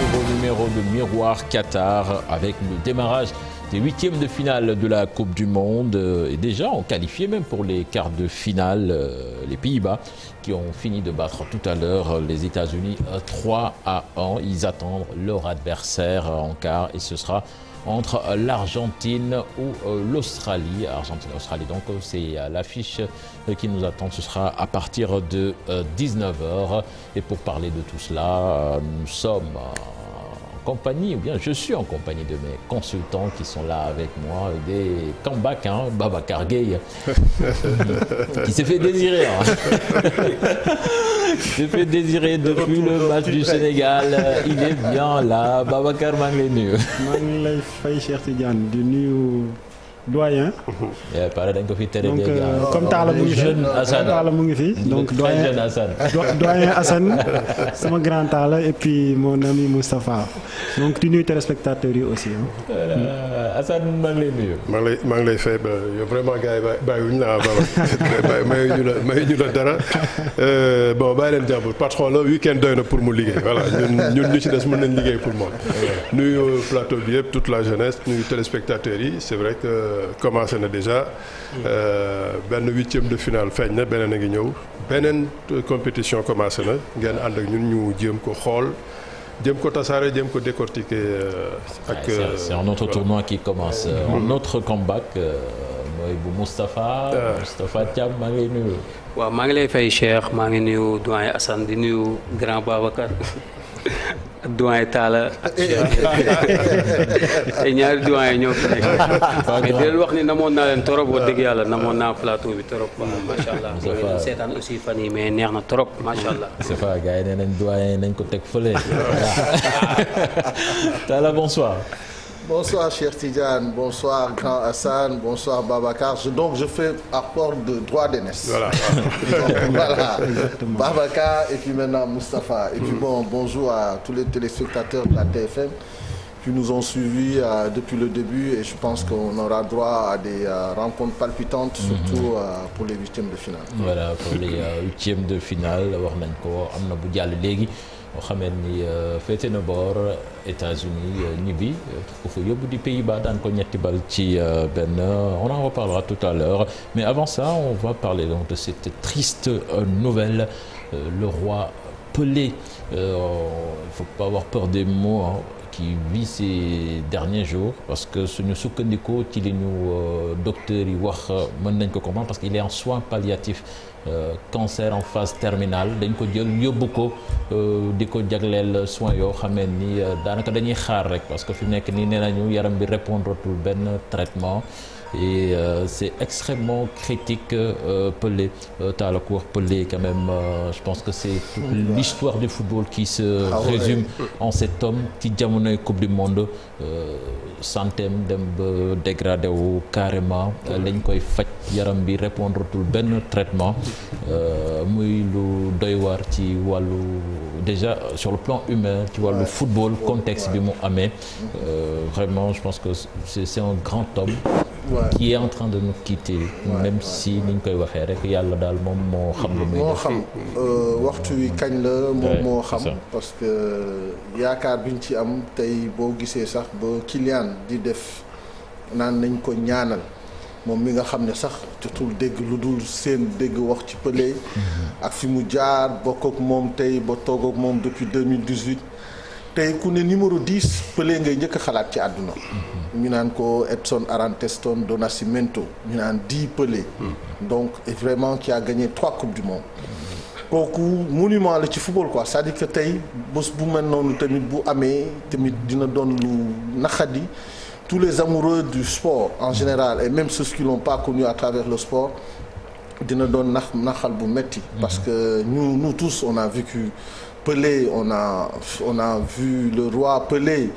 nouveau numéro de Miroir Qatar avec le démarrage des huitièmes de finale de la Coupe du Monde et déjà on qualifié même pour les quarts de finale les Pays-Bas qui ont fini de battre tout à l'heure les États-Unis 3-1. Ils attendent leur adversaire en quart et ce sera entre l'Argentine ou l'Australie. Argentine-Australie, donc c'est l'affiche qui nous attend. Ce sera à partir de 19h. Et pour parler de tout cela, nous sommes en compagnie, ou bien je suis en compagnie de mes consultants qui sont là avec moi, des comebacks, Babacar Gueye, qui s'est fait désirer. Qui s'est fait désirer depuis le match du Sénégal. Il est bien là. Babacar maa ngi lay nuyu. maa ngi lay fay Cheikh Tidiane di nuyu doyen. pare dañ ko fi tere donc comme Talla mu ngi fi Talla mu ngi fi donc doyen Assane sama grand Talla et puis mon ami Moustapha donc di nuyu téléspectateurs yi aussi. Assane maa ngi lay nuyu. maa ngi lay fay ba yow vraiment gars yi bàyyiwuñu la mayuñu la dara bon bàyyi leen jàmbur patron la week-end doy na pour mu liggéey voilà ñun ñu ci des mën nañ liggéey pour moom. nuyu plateau bi yëpp toute la jeunesse nuyu téléspectateurs yi c'est vrai que commencé na déjà benn huitième de finale feeñ na beneen a ngi ñëw beneen compétition commencé na ngeen ànd ak ñun ñu jéem ko xool jéem ko tasaare jéem ko décortiquer ak. c'est un autre tournoi qui commence. un autre comeback mooy bu Moustapha Thiam maa ngi lay nuyu. waaw maa ngi lay fay Cheikh maa ngi nuyu doyen Assane di nuyu grand Babacar. doyen Talla ak ay ñaari doyen ñoo fi nekk mais di leen wax ni namoon naa leen trop wax dëgg yàlla namoon naa plateau bi trop macha allah maa ngi leen seetaan aussi fan yi mais neex na trop macha allah. c'est ça gars yi nee nañ doyen nañ ko teg fële. Talla bonsoir. Bonsoir Cheikh Tidiane, bonsoir Grand Hassan, bonsoir Babacar. Donc je fais apport de droit d'aînesse. Voilà. Voilà. Babacar et puis maintenant Moustapha. Et puis bonjour à tous les téléspectateurs de la TFM qui nous ont suivis depuis le début et je pense qu'on aura droit à des rencontres palpitantes, surtout pour les huitièmes de finale. Voilà, pour les huitièmes de finale wax nañ ko am na bu jàll léegi. boo xamee ni féete na boor États-Unis ñibbi ku fa yóbbu di Pays-Bas daan ko ñetti bal ci benn on en reparlera tout à l'heure mais avant ça on va parler donc de cette triste nouvelle le roi Pelé il faut pas avoir peur des mots qui vit ces derniers jours parce que suñu sukkandikoo ci li ñu docteur yi wax mën nañ ko comprendre parce qu'il est en soins palliatifs cancer en phase terminale dañ ko jël yóbbu ko di ko jagleel soins yoo xamee ni daanaka dañuy xaar rek parce que fi nekk nii nee nañu yaram bi répondre tout benn traitement et c'est extrêmement critique Pelé Talla ku wax Pelé quand même je pense que c'est toute l'histoire du football qui se résume en cet homme ci jamonoy coupe du monde santeem dem ba dégradé wu carrément lañ koy faj yaram bi répondre tout benn traitement muy lu doy waar ci wàllu déjà sur le plan humain ci wàllu football contexte bi mu amee vraiment je pense que c'est un grand homme qui est en train de nous quitter même si ni ñu koy waxee rek yàlla daal moom moo xam lu muy def waxtu wi kañ la moom moo xam parce que yaakaar biñ ci am tey boo gisee sax ba Kylian di def naan nañ ko ñaanal moom mi nga xam ne sax jotul dégg lu dul seen dégg wax ci Pelé ak fi mu jaar bokk ak moom tey ba toog ak moom depuis 2018 tey ku ne numéro 10 Pelé ngay njëkk a xalaat ci àdduna ñu naan ko Edson Arantes do Nascimento ñu naan 10 Pelé donc et vraiment qui a gagné 3 coupes du monde kooku monument la ci football quoi c'est-à-dire que tey bés bu mel noonu tamit bu amee tamit dina doon lu naqadi tous les amoureux du sport en général et même ceux qui l'ont pas connu à travers le sport dina doon naxal bu metti parce que nous tous on a vécu Pelé on a vu le roi Pelé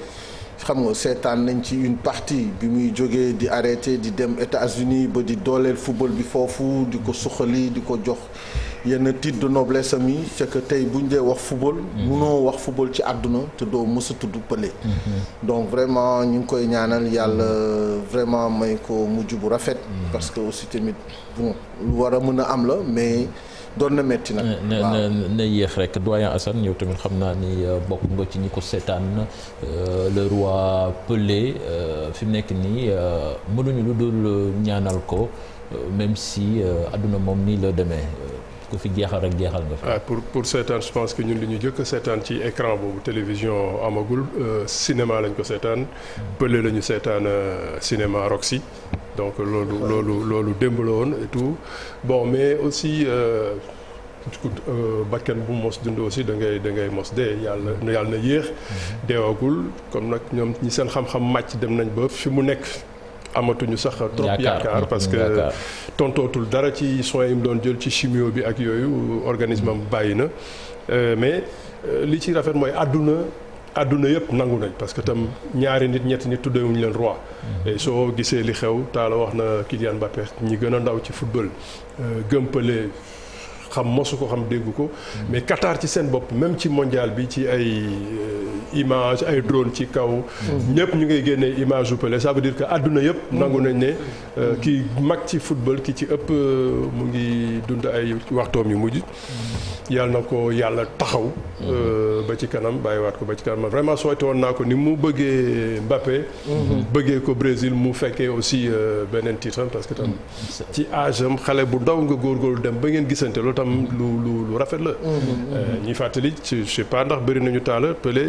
xam nga seetaan nañ ci une partie bi muy jógee di arrêté di dem États-Unis ba di dooleel football bi foofu di ko suqali di ko jox yenn titre de noblesse am yi c'est que tey buñ dee wax football munoo wax football ci àdduna te doo mës a tudd Pelé donc vraiment ñu ngi koy ñaanal yàlla vraiment may ko mujj bu rafet parce que aussi tamit bon lu war a mën a am la mais doon na metti nag. na yéex rek doyen Assane yow tamit xam naa ni bokk nga ci ñi ko seetaan le roi Pelé fi mu nekk nii mënuñu lu dul ñaanal ko même si àdduna moom nii la demee ku fi jeexal rek jeexal nga fi. pour seetaan je pense que ñun li ñu jëkk seetaan ci écran boobu télévision amagul cinéma lañ ko seetaan Pelé la ñu seetaan cinéma Roxy donc loolu démb la woon et tout bon mais aussi bakkan bu mos dund aussi da ngay mos dee yàlla na yéex deewagul comme nag ñoom ñi seen xam-xam màcc dem nañ ba fi mu nekk amatuñu sax trop yaakaar parce que tontootul dara ci soins yi mu doon jël ci chimio bi ak yooyu organisme am bàyyi na mais li ci rafet mooy àdduna yëpp nangu nañ parce que tam ñaari nit ñetti nit tuddewuñu leen roi et soo gisee li xew Talla wax na Kylian Mbappé ñi gën a ndaw ci football gëmpale xam mosu ko xam dégg ko mais Qatar ci seen bopp même ci mondial bi ci ay image ay drone ci kaw ñëpp ñu ngay génnee image u Pelé ça veut dire que àdduna yëpp nangu nañ ne ki mag ci football ki ci ëpp mu ngi dund ay waxtoom yu mujj yàlla na ko yàlla taxaw ba ci kanam bàyyiwaat ko ba ci kanam vraiment souhaité woon naa ko ni mu bëggee Mbappé bëggee ko Brésil mu fekkee aussi beneen titre parce que tam ci âge am xale bu ndaw nga góorgóorlu dem ba ngeen gisante loolu tam lu rafet la ñuy fàttali je sais pas ndax bëri nañu Talla Pelé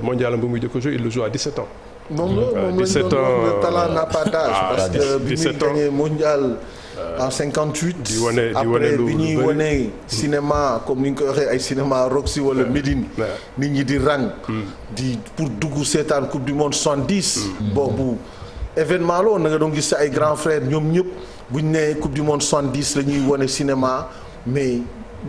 mondial bu muy jëkk joué il le joue à 17 ans moom la 17 ans le talent n'a pas d'âge parce que bi muy gagné mondial en 58 après bi ñuy wane cinéma comme ni ñu koy waxee ay cinéma Roxy wala Médine nit ñi di rang di pour dugg seetaan coupe du monde 70 boobu événement la woon na nga doon gis ay grands frères ñoom ñëpp bu ñu nee coupe du monde 70 la ñuy wane cinéma mais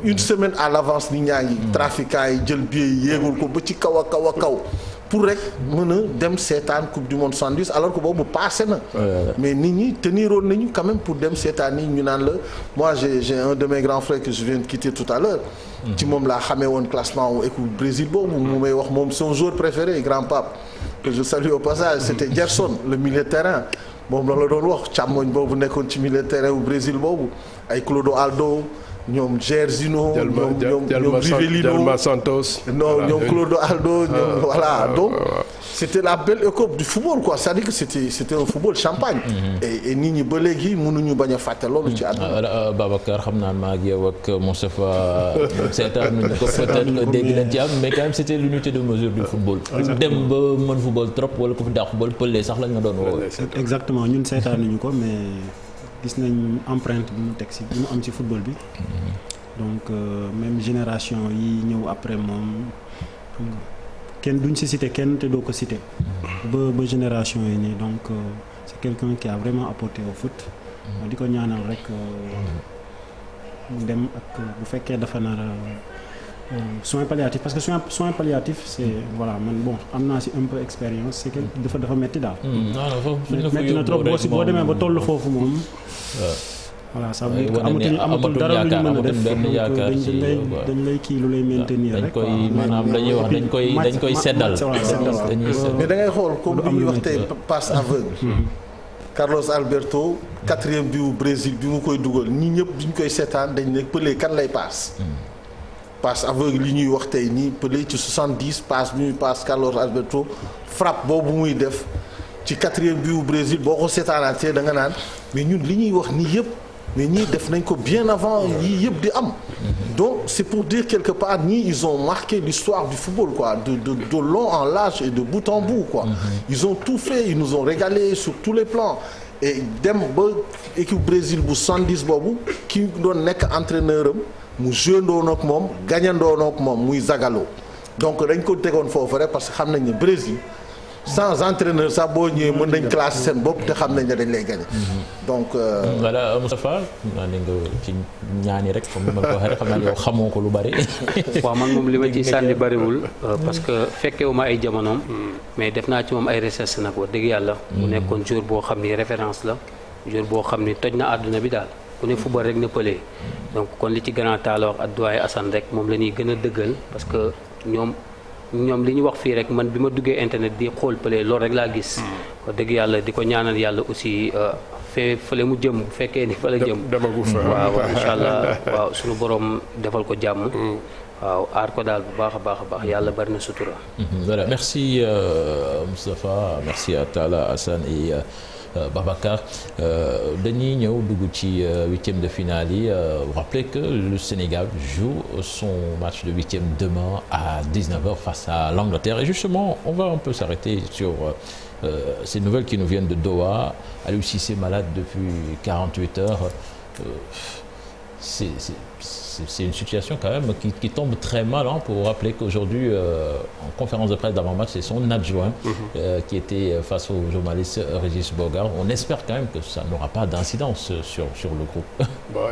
une semaine à l'avance nit ñaa ngi trafiquants yi jël billet yi yéegul ko ba ci kaw a kaw pour rek mën a dem seetaan coupe du monde 70 alors que boobu passé na mais nit ñi teniroon nañu quand même pour dem seetaan yi ñu naan la moi j'ai un de mes grands frères que je viens de quitter tout à l'heure ci moom laa xamee woon classement wu équipe Brésil boobu mu may wax moom son joueur préféré grand pape que je salue au passage c'était Gerson le milieu de terrain moom la doon wax càmmoñ boobu nekkoon ci milieu de terrain wu Brésil boobu ay Clodoaldo ñoom Jairzinho ñoom Rivelino Delma Santos ñoom Clodoaldo ñoom voilà donc c'était la belle époque du football quoi c'est-à-dire que c'était un football champagne et nit ñi ba léegi mënuñu bañ a fàtte loolu ci àdduna Babacar xam naa maa ngi yow ak Moustapha seetaan nañu ko peut-être dégg nañ ci am mais quand même c'était l'unité de mesure du football dem ba mën football trop wala ko fi daax football Pelé sax lañ nga doon woo exactement ñun seetaan nañu ko mais gis nañ empreinte bi mu teg ci bi mu am ci football bi donc même génération yi ñëw après moom kenn duñ ci citer kenn te doo ko citer ba génération yi nii donc c'est quelqu'un qui a vraiment apporté au foot di ko ñaanal rek mu dem ak bu fekkee dafa nar soins palliatifs parce que soins palliatifs c'est voilà man bon am naa ci un peu expérience c'est que dafa metti daal. metti na trop boo demee ba toll foofu moom. voilà ça veut dire que amatul dara lu ñu mën a def dañ lay kii lu lay maintenir rek. dañ koy maanaam dañuy wax dañ koy seddal. mais da ngay xool comme bi ñuy wax tey passe aveugle. Carlos Alberto 4e but bu Brésil bi mu koy dugal ñi ñëpp bi ñu koy seetaan dañ ne Pelé kan lay passe. passe aveugle li ñuy wax tey nii Pelé ci 70 passe bi ñuy passe Carlos Alberto frappe boobu muy def ci 4e but bu Brésil boo ko seetaanaatee da nga naan mais ñun li ñuy wax nii yëpp mais ñii def nañ ko bien avant yii yëpp di am. donc c'est pour dire quelque part ñii ils ont marqué l'histoire du football quoi de long en large et de bout en bout quoi. Ils ont tout fait ils nous ont régalé sur tous les plans. et dem ba équipe Brésil bu 70 boobu ki doon nekk entraîneur am mu joué ndoon ak moom gagnandoon ak moom muy Zagallo donc dañ ko tegoon foofu rek parce que xam nañ ne Brésil sans entraîneur sax boo ñëwee mën nañ classe seen bopp te xam nañ ne dañ lay gagné. donc. voilà Moustapha maa ngi nga ci ñaani rek comme ni ma ko waxee rek xam naa yow xamoo ko lu bari. waaw man moom li ma ci sànni bariwul parce que fekkewu ma ay jamonoom. mais def naa ci moom ay recherche nag wax dëgg yàlla. mu nekkoon jour boo xam ni référence la jour boo xam ni toj na àdduna bi daal. ku ne football rek ne Pelé donc kon li ci grand Talla wax ak doyen Assane rek moom la ñuy gën a dëggal parce que ñoom ñoom li ñu wax fii rek man bi ma duggee internet di xool pële loolu rek laa gis. wax dëgg yàlla di ko ñaanal yàlla aussi fële mu jëm bu fekkee ni fa la jëm. demagu fa waaw incha allah waaw suñu borom defal ko jàmm. waaw aar ko daal bu baax a baax yàlla bari na sutura. Voilà, merci Moustapha, merci à Talla, Assane et Babacar. Dañuy ñëw dugg ci huitième de finale yi. Vous rappelez que le Sénégal joue son match de huitième demain à 19h face à l'Angleterre. Et justement, on va un peu s'arrêter sur ces nouvelles qui nous viennent de Doha. Aliou Cissé malade depuis 48 heures. C'est une situation quand même qui tombe très mal, hein, pour rappeler qu'aujourd'hui, en conférence de presse d'avant-match, c'est son adjoint qui était face au journaliste Régis Bogart. On espère quand même que ça n'aura pas d'incidence sur le groupe. Bon,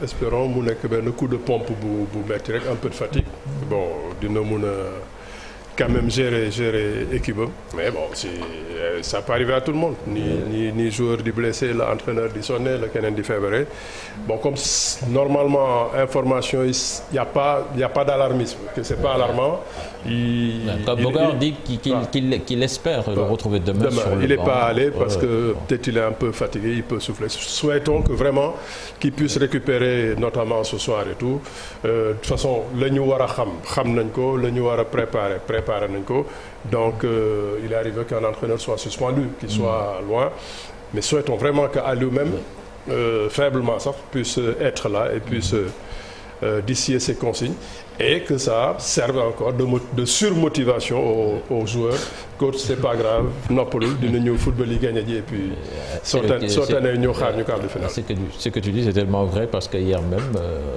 espérons mu nekk benn coup de pompe bu metti rek, un peu de fatigue. Bon, dina mun a quand même gérer équipe am, mais bon ça peut arriver à tout le monde, ni joueur di blessé, la entraîneur di sonné, la keneen di feebaree. Bon, comme normalement information yi y a pas d'alarmisme, que c'est pas alarmant. Bogart dit qu'il espère le retrouver demain sur le banc. Il n'est pas allé parce que peut-être il est un peu fatigué, il peut souffler. Souhaitons que vraiment qu'il puisse récupérer, notamment ce soir et tout. De toute façon, la ñu war a xam nañ ko, la ñu war a préparer nañ ko. Donc il est arrivé qu'un entraîneur soit suspendu, qu'il soit loin. Mais souhaitons vraiment qu'Aliou même, faiblement sax, puisse être là et puisse distiller ses consignes. Et que ça serve encore de surmotivation aux joueurs. Coach, c'est pas grave, noppalul dina ñëw football yi gagné ji et puis sottane ñëw xaar ñu quart de finale. Ce que tu dis c'est tellement vrai parce que hier même,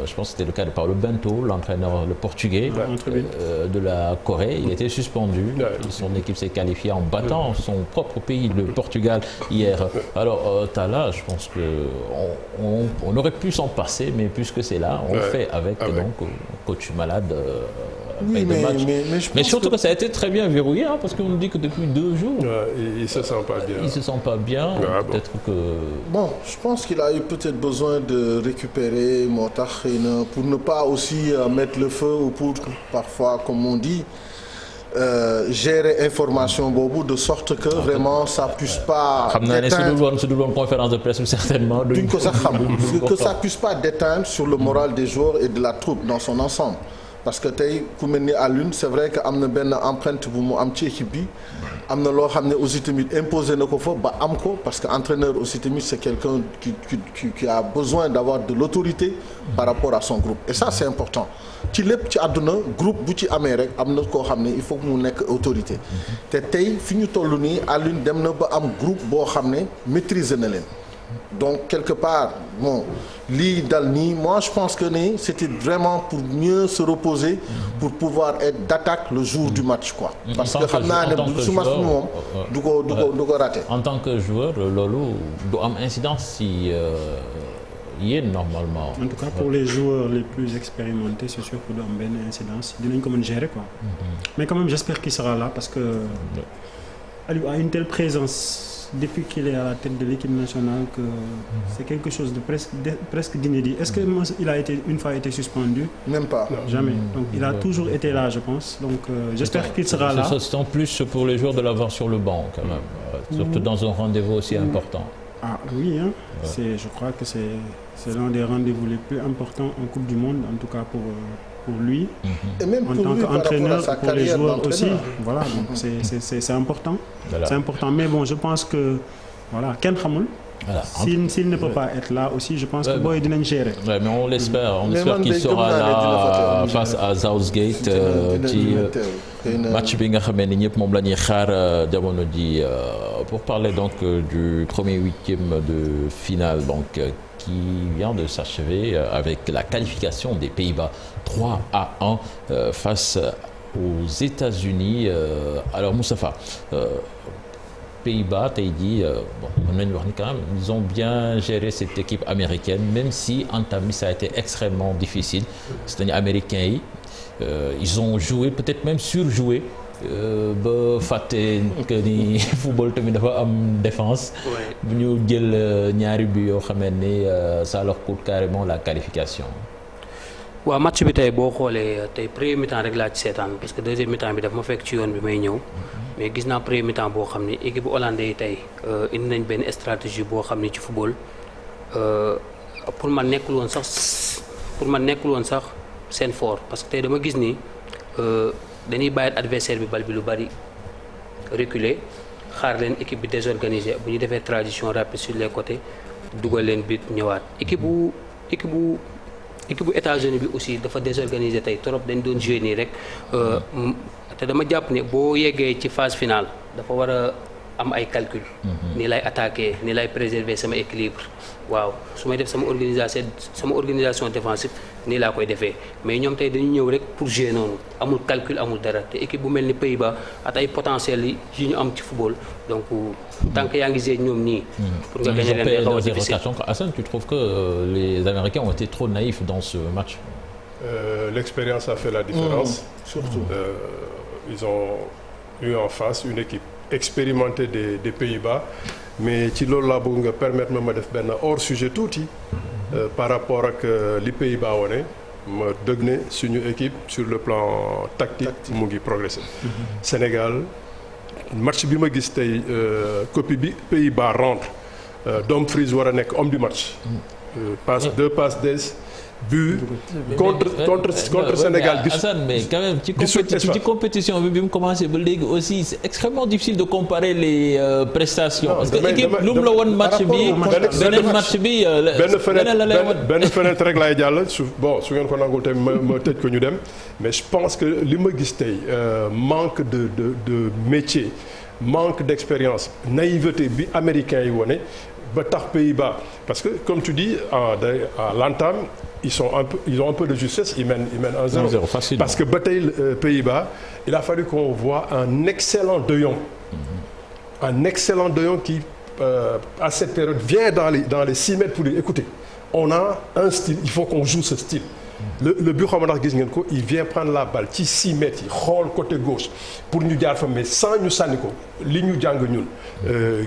je pense que c'était le cas de Paulo Bento, l'entraîneur le portugais de la Corée, il était suspendu. Son équipe s'est qualifiée en battant son propre pays, le Portugal, hier. Alors Talla, je pense que on aurait pu s'en passer, mais puisque c'est là, on fait avec. Donc coach malade. Oui, mais surtout que ça a été très bien verrouillé, hein, parce qu'on nous dit que depuis 2 jours, il se sent pas bien. Il se sent pas bien. Peut-être que. Bon, je pense qu'il a eu peut-être besoin de récupérer moo tax pour ne pas aussi mettre le feu ou pour parfois, comme on dit, gérer information boobu de sorte que vraiment ça puisse pas. xam naa ne su dul woon conférence de presse certainement. duñ ko sax xam que ça puisse pas déteindre sur le moral des joueurs et de la troupe dans son ensemble. Parce que tey ku mel ni Alioune c'est vrai que am na benn empreinte bu mu am ci équipe bi am na loo xam ne aussi tamit imposé na ko fa ba am ko parce que entraîneur aussi tamit c'est quelqu'un qui a besoin d'avoir de l'autorité par rapport à son groupe et ça c'est important ci lépp ci àdduna groupe bu ci amee rek am na koo xam ne il faut que mu nekk autorité te tey fi ñu toll nii Alioune dem na ba am groupe boo xam ne maîtriser na leen. Donc quelque part bon lii dal nii moi je pense que ni c'était vraiment pour mieux se reposer pour pouvoir être d'attaque le jour du match quoi. Parce que xam naa ne su match bi moom du ko rater. En tant que joueur loolu du am incidence si yéen normalement. En tout cas pour les joueurs les plus expérimentés c'est sûr que du am benn incidence dinañ ko mën gérer quoi. Mais quand même j'espère qu'il sera là parce que Aliou a une telle présence. Depuis qu'il est à la tête de l'équipe nationale que c'est quelque chose de presque d'inédit. Est-ce que il a une fois été suspendu? Même pas. Jamais. Donc il a toujours été là, je pense. Donc j'espère qu'il sera là. C'est en plus pour les joueurs de l'avoir sur le banc quand même, surtout dans un rendez-vous aussi important. Ah oui, hein. Je crois que c'est l'un des rendez-vous les plus importants en Coupe du Monde, en tout cas pour lui. Et même en pour tant lui, qu'entraîneur, pour les joueurs aussi. Voilà, donc c'est important. Voilà. C'est important. Mais bon, je pense que voilà, Ken Khamoul. Voilà. S'il ne peut pas être là aussi, je pense que Boy dinañ gérer. Ouais, mais on l'espère. On espère qu'il sera là face à Southgate ci match bi nga xamee ni ñëpp moom la ñuy xaar jamono ji pour parler donc du premier huitième de finale donc qui vient de s'achever avec la qualification des Pays-Bas 3-1 face aux États-Unis. Alors Moustapha, Pays-Bas tey jii bon mën nañu wax ni quand même ils ont bien géré cette équipe américaine même si en temps ça a été extrêmement difficile c'est-à-dire américains yi ils ont joué peut-être même surjoué ba fàtte que ni football tamit dafa am défense. bu ñu jël ñaari but yoo xamee ni ça leur coûte carrément la qualification. waaw match bi tey boo xoolee tey premier mi-temps rek laa ci seetaan parce que deuxième mi-temps bi daf ma fekk ci yoon bi may ñëw mais gis naa premier mi-temps boo xam ni équipe bu hollandais yi tey indi nañ benn stratégie boo xam ni ci football pour man nekkul woon sax seen fort parce que tey dama gis ni dañuy bàyyi adversaire bi bal bi lu bari reculer xaar leen équipe bi désorganisée bu ñu defee transition rapide sur les côtés dugal leen but ñëwaat équipe bu États-Unis bi aussi dafa désorganisé tey trop dañ doon jouer nii rek te dama jàpp ne boo yeggee ci phase finale dafa war a am ay calcul. ni lay attaquer ni lay préserver sama équilibre waaw su may def sama organisation défensive nii laa koy defee mais ñoom tey dañu ñëw rek pour jouer noonu amul calcul amul dara te équipe bu mel ni Pays-Bas at ay potentiel yi ñu am ci football donc tant que yaa ngi jouer ñoom nii. pour nga gagner leen day xaw a difficile. Hassan, tu trouves que les Américains ont été trop naïfs dans ce match? L'expérience a fait la différence. Surtout, ils ont eu en face une équipe expérimentée des Pays-Bas mais ci loolu laa bëgg nga permettre ma def benn hors sujet tuuti par rapport ak li Pays-Bas wone ma dëgg ne suñu équipe sur le plan tactique mu ngi progresser. Sénégal match bi ma gis tey copie bi Pays-Bas rentre Dumfries war a nekk homme du match. Deux passes des but contre Sénégal. Hassan, mais quand même ci compétition bi mu commencé ba léegi aussi c'est extrêmement difficile de comparer les prestations. Parce que équipe lu mu la woon match bi beneen match bi benn fenêtre rek laay jàll su ngeen ko nangul tamit ma tëj ko ñu dem mais je pense que li ma gis tey manque de métier manque d'expérience naïveté bi américains yi wone ba tax Pays-Bas parce que comme tu dis à l'entame ils ont un peu de justesse ils mènent 1-0 facile parce que ba tey Pays-Bas il a fallu qu'on voit un excellent De Jong qui à cette période vient dans les 6 mètres pour dire écoutez on a un style il faut qu'on joue ce style le but xam ndax gis ngeen ko il vient prendre la balle ci 6 mètres yi xool côté gauche pour ñu jaar fa mais sans ñu sànni ko li ñu jàng ñun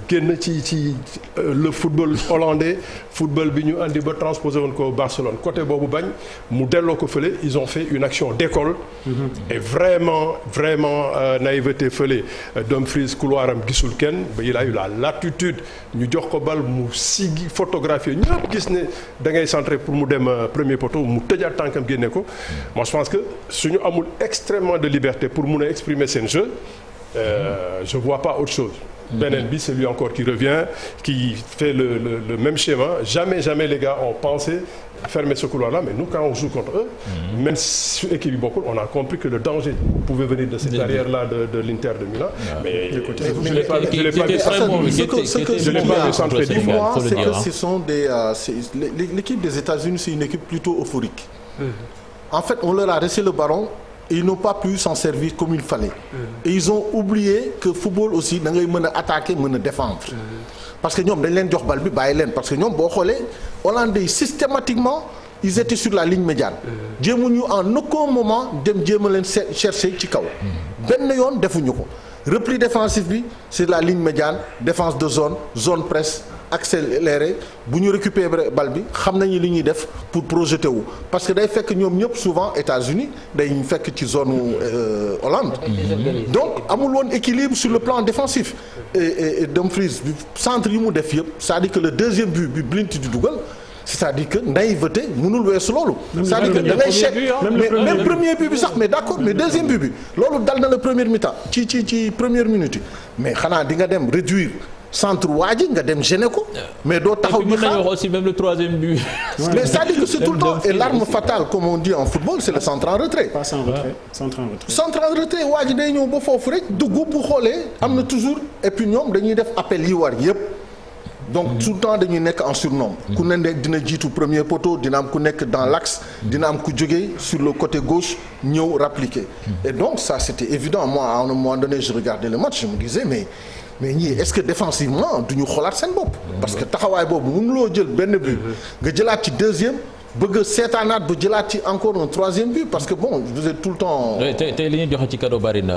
génn ci le football hollandais football bi ñu andi ba transposé woon ko Barcelone côté boobu bañ mu delloo ko fële ils ont fait une action d'école et vraiment naïveté fële Dumfries couloir am gisul kenn ba il a eu la latitude ñu jox ko bal mu siggi photographier ñëpp gis ne da ngay centrer pour mu dem premier poteau mu tëjaat tànkam génne ko moi je pense que suñu amul extrêmement de liberté pour mun a exprimer seen jeu je vois pas autre chose. Beneen bi c'est lui encore qui revient qui fait le même schéma jamais les gars ont pensé fermer ce couloir-là mais nous quand on joue contre eux même si équipe bi bokkul on a compris que le danger pouvait venir de cette arrière-là de l'Inter de Milan mais je l'ai pas vu centrer pour moi c'est que ce sont l'équipe des États-Unis c'est une équipe plutôt euphorique en fait on leur a laissé le ballon et ils n'ont pas pu s'en servir comme il fallait et ils ont oublié que football aussi da ngay mën a attaquer mën a défendre parce que ñoom dañ leen jox bal bi bàyyi leen parce que ñoom boo xoolee Hollandais yi systématiquement ils étaient sur la ligne médiane jéemuñu en aucun moment dem jéem a leen chercher ci kaw benn yoon defuñu ko repli défensif bi c'est la ligne médiane défense de zone presse accéléré bu ñu récupérer bal bi xam nañu li ñuy def pour projeter wu parce que day fekk ñoom ñëpp souvent États-Unis day fekk ci zone Hollande donc amul woon équilibre sur le plan défensif et Dumfries bi centre yi mu def yëpp c'est-à-dire que le deuxième but bi Blint di dugal c'est-à-dire que naïveté mënul weesu loolu c'est-à-dire que da ngay chèque même premier but bi sax mais d'accord mais deuxième but bi loolu dal na le premier mi-temps ci première minute yi mais xanaa di nga dem réduire centre waa ji nga dem gêner ko mais doo taxaw ñu xaar aussi même le troisième but mais c'est-à-dire que c'est tout le temps et l'arme fatale comme on dit en football c'est le centre en retrait centre en retrait waa ji day ñëw ba foofu rek dugg bu xoolee am na toujours et puis ñoom dañuy def appel yi war yépp donc tout le temps dañuy nekk en surnombre ku ne dina jiitu premier poteau dina am ku nekk dans l'axe dina am ku jógee sur le côté gauche ñëw rappliquer et donc ça c'était évident moi à un moment donné je regardais le match je me disais mais ñii est-ce que défensivement duñu xoolaat seen bopp parce que taxawaay boobu mënuloo jël benn but nga jëlaat ci deuxième bëgg a seetaanaat ba jëlaat ci encore un troisième but parce que bon vous êtes tout le temps. tey li ñuy joxe ci cadeau bari na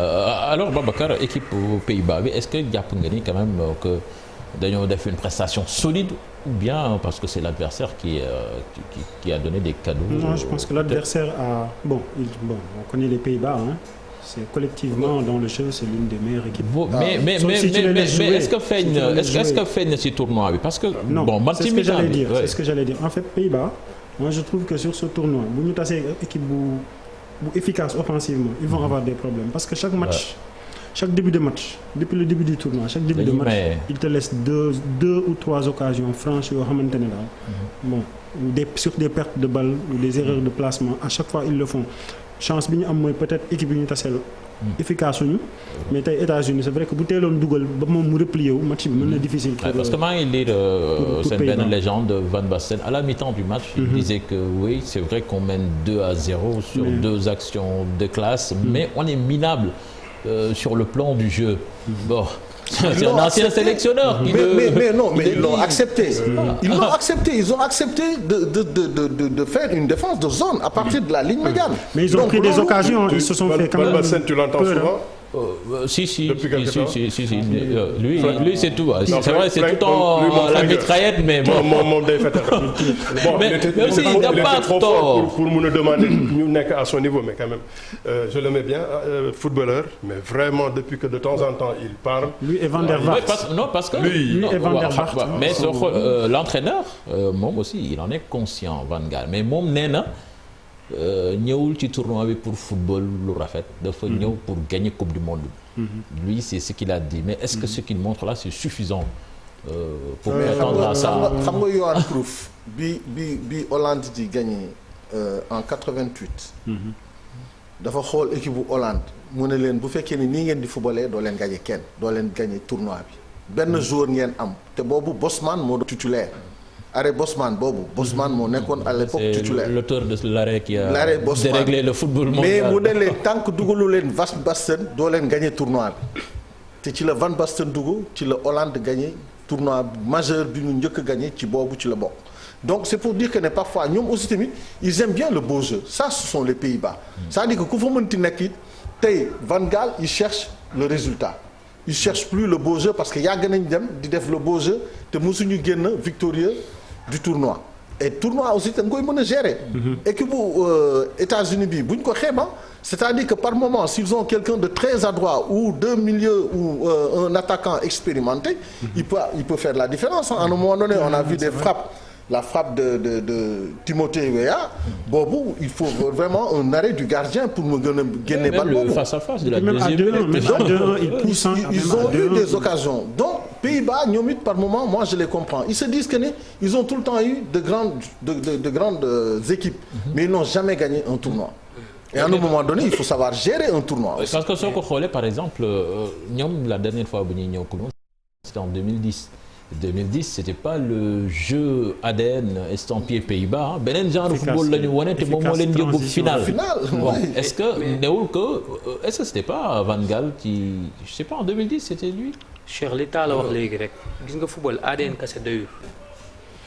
alors Babacar équipe Pays-Bas bi est-ce que jàpp nga ni quand même que dañoo def une prestation solide ou bien parce que c'est l'adversaire qui a donné des cadeaux? Non, je pense que l'adversaire a... Bon, on connaît les Pays-Bas, hein. C'est collectivement dans le jeu, c'est l'une des meilleures équipes. Bon, mais est-ce que feeñ na ci tournoi bi parce que non, bon man c'est ce que j'allais dire. C'est ce que j'allais dire. En fait, Pays-Bas, moi je trouve que sur ce tournoi, bu ñu tasee équipe bu efficace offensivement, ils vont avoir des problèmes parce que chaque match, chaque début de match, depuis le début du tournoi, chaque début de match, il te laisse deux ou trois occasions franches yoo xamante ne daal. Bon, sur des pertes de balles ou des erreurs de placement, à chaque fois ils le font. Chance bi ñu am mooy peut-être équipe yi ñu taseel efficace uñu mais tey États-Unis c'est vrai que bu teeloon dugal ba moom mu replié wu match bi mën na difficile parce que maa ngi lire seen benn légende Van Basten à la mi-temps du match il disait que oui c'est vrai qu'on mène 2-0 sur deux actions de classe mais on est minable sur le plan du jeu. Bon, c'est un ancien sélectionneur. Mais non, mais ils l'ont accepté. Ils l'ont accepté. Ils ont accepté de faire une défense de zone à partir de la ligne médiane. Mais ils ont pris des occasions. Ils se sont fait quand même. Tu l'entends souvent. Si. Lui c'est tout. C'est vrai, c'est tout en la mitraillette, mais bon. Moom day fete bon, mais aussi il n'a pas tort pour me demander ñu nekk à son niveau, mais quand même je le mets bien footballeur, mais vraiment depuis que de temps en temps il parle. Lui et Van der Vaart. Non, parce que lui et Van der Vaart. Mais l'entraîneur moom aussi il en est conscient, Van Gaal, mais moom nee na ñëwul ci tournoi bi pour football lu rafet dafa ñëw pour gagner coupe du monde. Lui c'est ce qu'il a dit, mais est-ce que ce qu'il montre là c'est suffisant pour prétendre à ça? xam nga Johan Cruyff bi Hollande di gagné en 88. dafa xool équipe bu Hollande mu ne leen bu fekkee ni nii ngeen di footballé doo leen gagné kenn doo leen gagné tournoi bi benn joueur ngeen am te boobu Bosman moo titulaire. Arrêt Bosman boobu Bosman moo nekkoon à l'époque titulaire. C'est l'auteur de l'arrêt qui a déréglé le football mondial. Mais mu ne leen tant que dugalu leen Van Basten doo leen gagné tournoi bi te ci la Van Basten dugg ci la Hollande gagné tournoi majeur bi ñu njëkk a gagné ci boobu ci la bokk. Donc c'est pour dire que ne parfois ñoom aussi tamit ils aiment bien le beau jeu. Ça ce sont les Pays-Bas. C'est-à-dire que ku fa mënti nekk it tey Van Gaal il cherche le résultat. Il cherche plus le beau jeu parce que yàgg nañ dem di def le beau jeu te mosuñu génn victorieux du tournoi. Et tournoi aussi da nga koy mën a gérer. Équipe bu États-Unis bi bu ñu ko xeeba c'est-à-dire que par moment s'ils ont quelqu'un de très adroit ou deux milieux ou un attaquant expérimenté, il peut faire la différence. À un moment donné on a vu des frappes. La frappe de Timothée Weah boobu il faut vraiment un arrêt du gardien pour me gën a génne bal boobu. Face à face de la deuxième ils ont eu des occasions. Donc Pays-Bas ñoom it par moment moi je les comprends. Ils se disent que ne ils ont tout le temps eu de grandes équipes. Mais ils n'ont jamais gagné un tournoi. Et à un moment donné il faut savoir gérer un tournoi. Parce que soo ko xoolee par exemple ñoom la dernière fois bu ñuy ñëw Coupe du Monde c'était en 2010. 2010 c'était pas le jeu ADN estampillé Pays-Bas beneen genre football la ñu wane te moom moo leen yóbbu final. Bon est-ce que newul que est-ce que c'était pas Van Gaal qui je sais pas en 2010 c'était lui. Cheikh li taala wax léegi rek gis nga football ADN kese doyul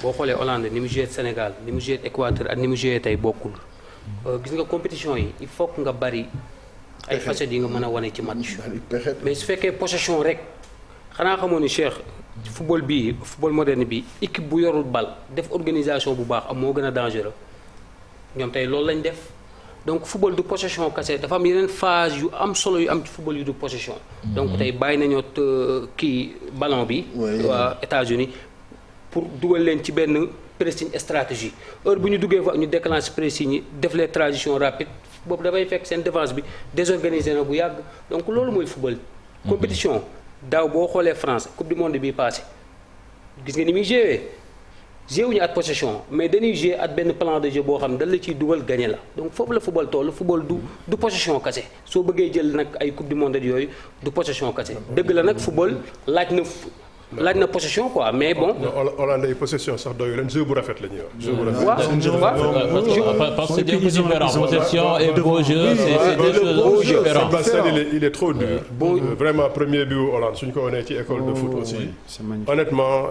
boo xoolee Hollande ni mu joué Sénégal ni mu joué Équateur ak ni mu joué tey bokkul gis nga compétition yi il faut que nga bari ay facettes yi nga mën a wane ci match mais su fekkee possession rek xanaa xamoon ni Cheikh. football moderne bi équipe bu yorul bal def organisation bu baax am moo gën a dangereux ñoom tey loolu lañ def donc football du possession kese dafa am yeneen phase yu am solo yu am ci football yu du possession. Donc tey bàyyi nañoo kii ballon bi. waa États-Unis pour dugal leen ci benn pressing stratégie heure bu ñu duggee fa ñu déclencher pressing yi def les transitions rapides boobu dafay fekk seen défense bi désorganisé na bu yàgg donc loolu mooy football. compétition. daaw boo xoolee France coupe du monde bii passé gis nga ni muy joué wuñu at possession mais dañuy joué at benn plan de jeu boo xam ne dañ la ciy dugal gagné la donc foofu la football toll football du possession kese soo bëggee jël nag ay coupe du monde yooyu du possession kese dëgg la nag football laaj na possession quoi mais bon. Hollande yi possession sax doyu leen jeu bu rafet la ñuy wax. jeu bu rafet parce que c'est un peu différent possession et beau jeu c'est deux choses différentes. Il est trop dur. Vraiment premier but Hollande suñ ko wanee ci école de foot aussi. Honnêtement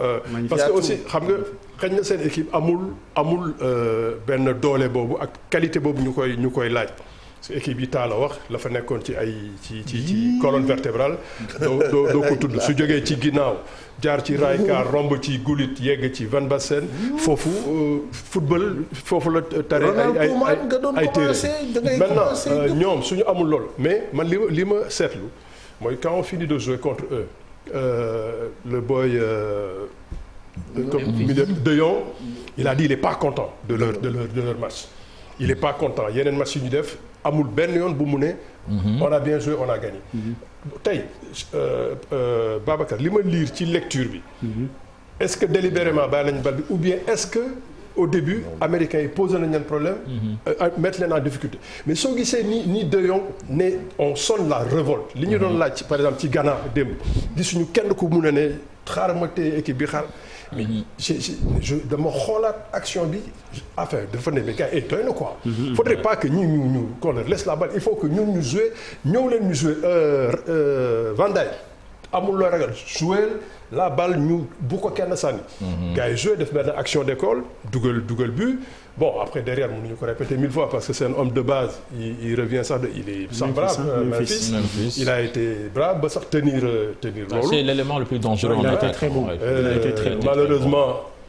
parce que aussi xam nga xëy na seen équipe amul benn doole boobu ak qualité boobu ñu koy laaj. parce que équipe yi taala wax la fa nekkoon ci ay ci colonne vertébrale doo ko tudd su jógee ci ginnaaw jaar ci Rijkaard romb ci Gullit yegg ci Van Basten foofu football foofu la tare ay téere maintenant ñoom suñu amul lool mais man li ma seetlu mooy quand on finit de jouer contre eux le boy De Jong il a dit il est pas content de leur match il est pas content yeneen match yu ñu def amul benn yoon bu mu ne on a bien joué on a gagné tey Babacar li ma lire ci lecture bi est-ce que délibérément bàyyi nañ bal bi ou bien est-ce que au début américains yi posé nañ leen problème mettre leen en difficulté mais soo gisee ni De Jong ne on sonne la révolte li ñu doon laaj par exemple ci Ghana démb gisuñu kenn ku mun a ne xaaral ma téye équipe bi xaar mais je dama xoolaat action bi enfin dafa ne mais gars yi doy na quoi. faudrait pas que ñu qu'on leur laisse la balle il faut que ñun ñu jouer ñëw leen ñu jouer Van Dijk amul looy ragal jouer la balle ñu bu ko kenn sànni. gars yi jouer def benn action d'école dugal but bon après derrière mënuñu ko répéter 1000 fois parce que c'est un homme de base il revient sax il est sans brave Memphis il a été brave ba sax tenir loolu. C'est l'élément le plus dangereux en attaque. Très bon. Il a été très malheureusement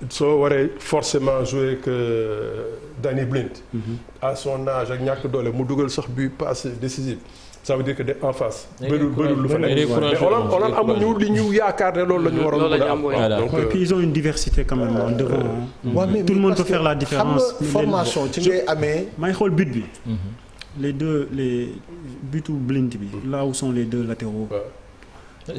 soo waree forcément jouer que Danny Blind. à son âge ak ñàkk doole mu dugal sax but passe décisif. ça veut dire que en face. bëriwul lu fa nekk mais Hollande amuñu li ñu yaakaar ne loolu la ñu waroon mën a am. voilà donc et puis ils ont une diversité quand même en devant. mais tout le monde peut faire la différence. xam nga formation ci ngay amee. may xool but bi. les butu Blind bi là où sont les deux latéraux.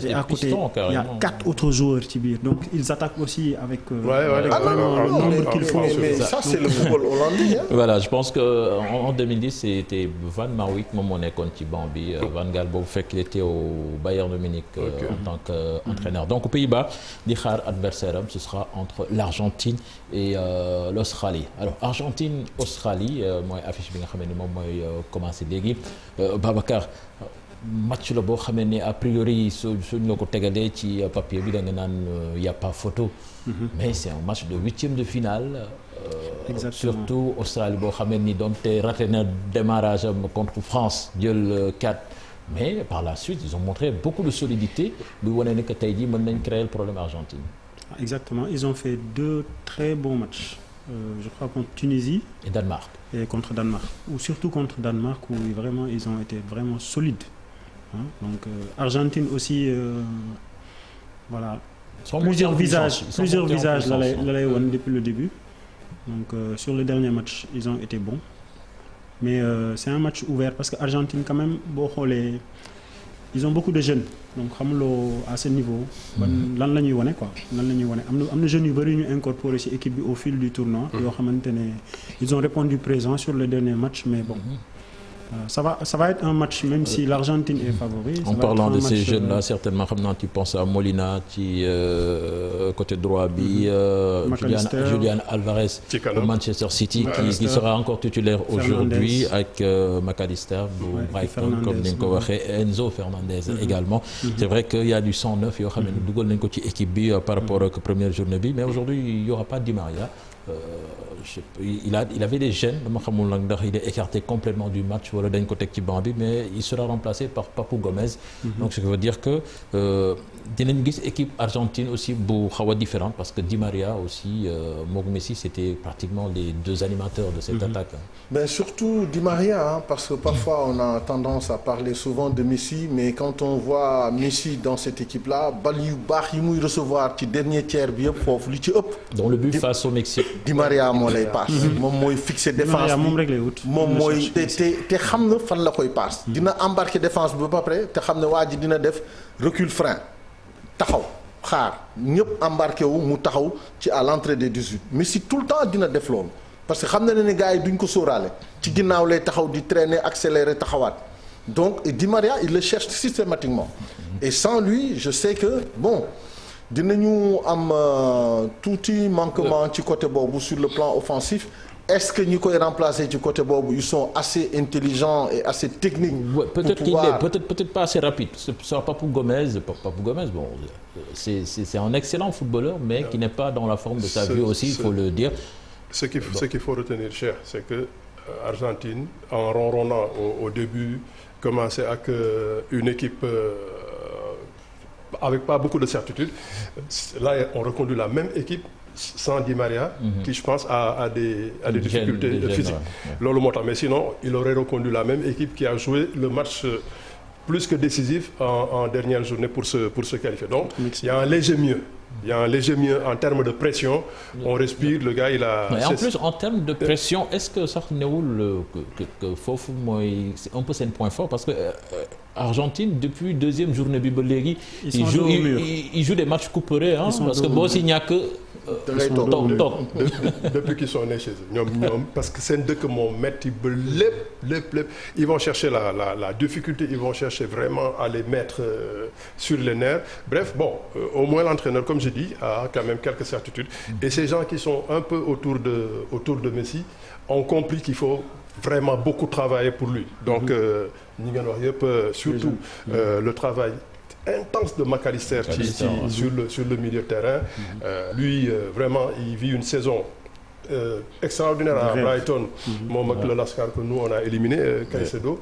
Et à côté il y a 4 autres joueurs ci biir donc ils attaquent aussi avec. avec vraiment le nombre qu'il faut. mais ça c'est le football hollandais. Voilà je pense que en 2010 c'était Van Marwijk moom moo nekkoon ci banc bi Van Gaal boobu fekk il était au Bayern de Munich en tant qu'entraîneur donc Pays-Bas di xaar adversaire am ce sera entre l'Argentine et l'Australie alors Argentine Australie mooy affiche bi nga xam ne moom mooy commencer léegi Babacar. match la boo xamee ne a priori suñ la ko tegalee ci papier bi da nga naan y a pas photo. mais c'est un match de huitième de finale. surtout Australie boo xamee ni doonte raté na démarrage am contre France jël 4 mais par la suite ils ont montré beaucoup de solidité bu wane ne que tey jii mën nañ créer le problème Argentine. Exactement ils ont fait 2 très bons matchs je crois contre Tunisie. et Danemark. Et contre Danemark ou surtout contre Danemark où vraiment ils ont été vraiment solides. Donc Argentine aussi voilà plusieurs visages la lay wan depuis le début donc sur le dernier match ils ont été bons mais c'est un match ouvert parce que Argentine quand même boo xoolee ils ont beaucoup de jeunes donc xamuloo à ce niveau lan la ñuy wane quoi lan la ñuy wane am na jeunes yu bëri ñu incorporé ci équipe bi au fil du tournoi yoo xamante ne ils ont répondu présent sur le dernier match mais bon ça va être un match même si l'Argentine est favori. En parlant de ces jeunes-là certainement xam naa tu penses à Molina ci côté droit bi. Julian Alvarez de Manchester City qui sera encore titulaire aujourd'hui avec McAllister bu Brighton comme ni nga ko waxee Enzo Fernandez également. C'est vrai qu'il y a du 109 yoo xam ne dugal nañ ko ci équipe bi par rapport ak première journée bi mais aujourd'hui il y aura pas Di Maria. Il avait des gènes dama xamul nag ndax il est écarté complètement du match wala dañ ko teg ci banc bi mais il sera remplacé par Papu Gomez. Donc ce qui veut dire que dinañ gis équipe argentine aussi bu xaw a différente parce que Di Maria aussi mook Messi c'était pratiquement les deux animateurs de cette attaque. Mais surtout Di Maria parce que parfois on a tendance à parler souvent de Messi mais quand on voit Messi dans cette équipe-là bal yu baax yi muy recevoir ci dernier tiers bi yëpp foofu li ci ëpp. Dans le but face au Mexique. Di Maria moo lay passe. moom mooy fixer défense bi moom mooy te xam na fan la koy passe. dina embarquer défense bi ba pare te xam ne waa ji dina def recul frein taxaw xaar ñëpp embarqué wu mu taxaw ci à l'entrée des 18 mais si tout le temps dina def loolu parce que xam na ne gars yi duñ ko sóoraale ci ginnaaw lay taxaw di traîner accélérer taxawaat donc Di Maria il le cherche systématiquement et sans lui je sais que bon. dinañu am tuuti manquement ci côté boobu sur le plan offensif est-ce que ñi koy remplacer ci côté boobu ils sont assez intelligents et assez techniques. Ouais, peut-être pas assez rapide. Ce sera Papu Gomez bon c'est un excellent footballeur mais qui n'est pas dans la forme de sa vie aussi il faut le dire. Ce qu'il faut retenir cher c'est que Argentine en ronronnant au début commençait avec une équipe avec pas beaucoup de certitude. Là, on reconduit la même équipe sans Di Maria, qui je pense a des difficultés physiques. Loolu moo tax mais sinon il aurait reconduit la même équipe qui a joué le match plus que décisif en dernière journée pour se qualifier. Donc il y a un léger mieux. Il y a un léger mieux en termes de pression. On respire, le gars il a. Mais en plus en termes de pression, est-ce que sax newul que foofu mooy c'est un peu seen point fort parce que Argentine depuis deuxième journée bi ba léegi. ils jouent des matchs couperés parce que boo si ñàkk. toog depuis qu'ils sont nés chez eux ñoom parce que seen dëkk moo metti ba lépp ils vont chercher la difficulté, ils vont chercher vraiment à les mettre sur les nerfs. Bref, bon, au moins l'entraîneur, comme je dis, a quand même quelques certitudes. Et ces gens qui sont un peu autour de Messi ont compris qu'il faut vraiment beaucoup travailler pour lui. Donc ñi ngeen wax yëpp surtout le travail intense de McAllister sur le milieu de terrain. Lui vraiment il vit une saison extraordinaire à Brighton, moom ak le Lascar que nous on a éliminé Caicedo.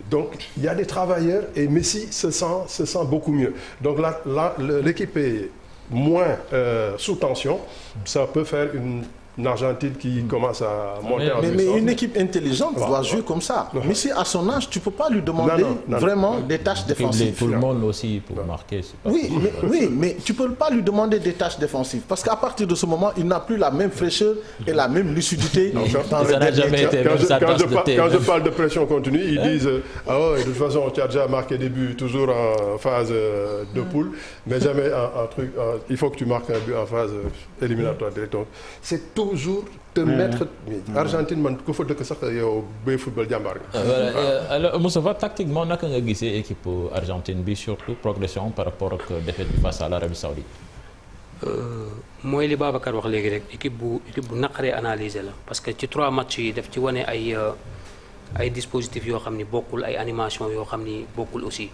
Donc il y a des travailleurs et Messi se sent beaucoup mieux. Donc là l'équipe est moins sous tension, ça peut faire une Argentine qui commence à monter en puissance. Mais une équipe intelligente doit jouer comme ça. Messi, à son âge, tu ne peux pas lui demander vraiment des tâches défensives. Tout le monde aussi pour marquer. Oui, mais tu ne peux pas lui demander des tâches défensives. Parce qu'à partir de ce moment, il n'a plus la même fraîcheur et la même lucidité. Quand je parle de pression continue, ils disent de toute façon, tu as déjà marqué des buts toujours en phase de poule, mais jamais il faut que tu marques un but en phase éliminatoire direct. Donc, c'est toujours te mettre Argentine man ko fa dëkk sax yow bay football jàmbaar nga. Alors Moustapha, tactiquement naka nga gisee équipe Argentine bi surtout progression par rapport ak défaite bi face à l'Arabie Saoudite. mooy li Babacar wax léegi rek équipe bu naqaree analyser la parce que ci 3 matchs yi daf ci wane ay dispositifs yoo xam ni bokkul, ay animation yoo xam ni bokkul aussi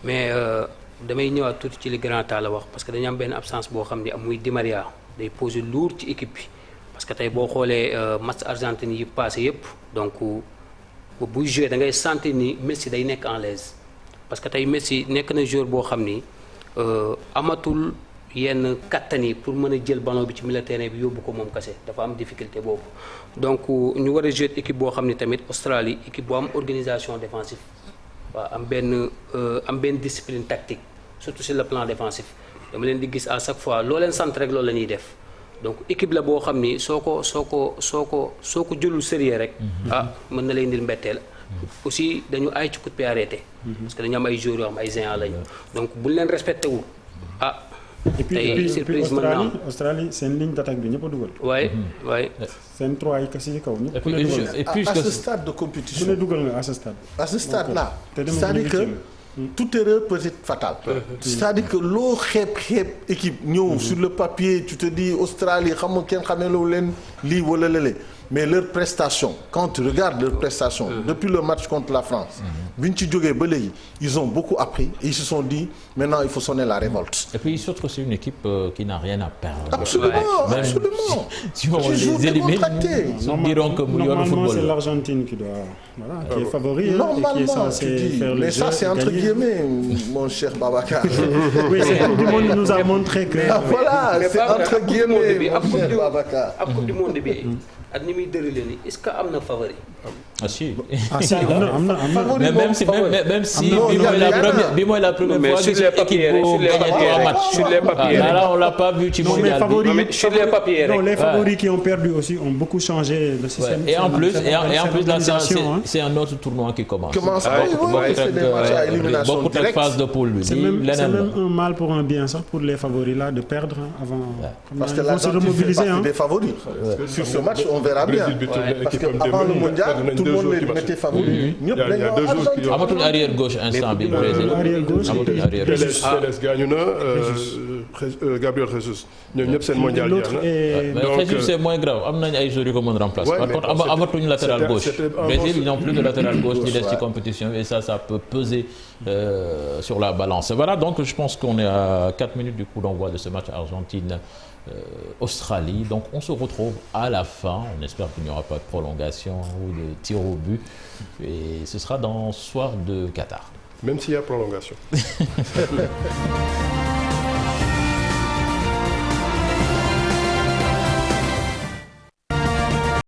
mais damay ñëwaat tuuti ci li grand la wax parce que dañu am benn absence boo xam ni muy Di Maria day poser lourd ci équipe bi parce que tey boo xoolee match Argentine yi passé yëpp donc buy jouer da ngay sentir ni Messi day nekk en l'aise parce que tey Messi nekk na joueur boo xam ni amatul yenn kattan yi pour mën a jël ballon bi ci milieu terrain bi yóbbu ko moom kese dafa am difficulté boobu donc ñu war a jouer équipe boo xam ni tamit Australie équipe boo am organisation défensive waaw am benn discipline tactique surtout sur le plan défensif dama leen di gis à chaque fois loo leen sant rek loolu la ñuy def donc équipe la boo xam ni soo ko jëlul sérieux rek mën na lay indil mbetteel aussi dañu ay ci coup de pied arrêté parce que dañu am ay joueurs yoo xam ay géants lañu donc buñ leen respecté wul et puis Australie seen ligne d'attaque bi ñëpp a dugal. waaye seen 3 yi kasi ci kaw ñëpp. et puis à ce stade de compétition. ku ne dugal nga à ce stade. À ce stade là. C'est-à-dire que toute erreur peut être fatale. C'est-à-dire que loo xeeb équipe ñëw sur le papier tu te dis Australie xam nga kenn xamee loo leen lii wala lële mais leur prestation quand tu regardes leur prestation depuis le match contre la France bi ñu ci jógee ba léegi ils ont beaucoup appris et ils se sont dit maintenant il faut sonner la révolte. Et puis surtout c'est une équipe qui n'a rien à perdre. Absolument. Si on les élimine, nous dirons que mu yor football. Normalement c'est l'Argentine qui est favori et qui est censé faire le jeu. Mais ça c'est entre guillemets mon cher Babacar. Oui, c'est Coupe du monde nous a montré que. Voilà, c'est entre guillemets mon cher Babacar. ab Coupe du monde bi ak ni muy déroulé nii est-ce que am na favori. Si. am na mais même si bi mooy la première fois sur les papiers sur les papiers là on l'a pas vu ci mondial bi sur les papiers non les favoris qui ont perdu aussi ont beaucoup changé le système. Et en plus là c'est un autre tournoi qui commence. C'est des matchs à élimination beaucoup de phase de poule bi. C'est même un mal pour un bien sax pour les favoris là de perdre avant. Parce que l'Argentine fait partie des favoris. Sur ce match on verra bien. Parce que avant le mondial tout le monde les mettait favoris. ñëpp dañoo Argentine. amatul arrière gauche instant bi Brésil. amatul arrière gauche. Telles gaañu na Gabriel Jesus ñoom ñëpp seen mondial jeex na. Mais Jesus c'est moins grave am nañ ay joueurs yu ko mën remplacer. Par contre amatuñ latéral gauche. Brésil ils n'ont plus de latéral gauche di des ci compétition et ça peut peser sur la balance. Voilà donc je pense qu'on est à 4 minutes du coup d'envoi de ce match Argentine Australie. Donc on se retrouve à la fin. On espère qu'il n'y aura pas de prolongation ou de tir au but. Et ce sera dans Soir de Qatar. Même s'il y a prolongation.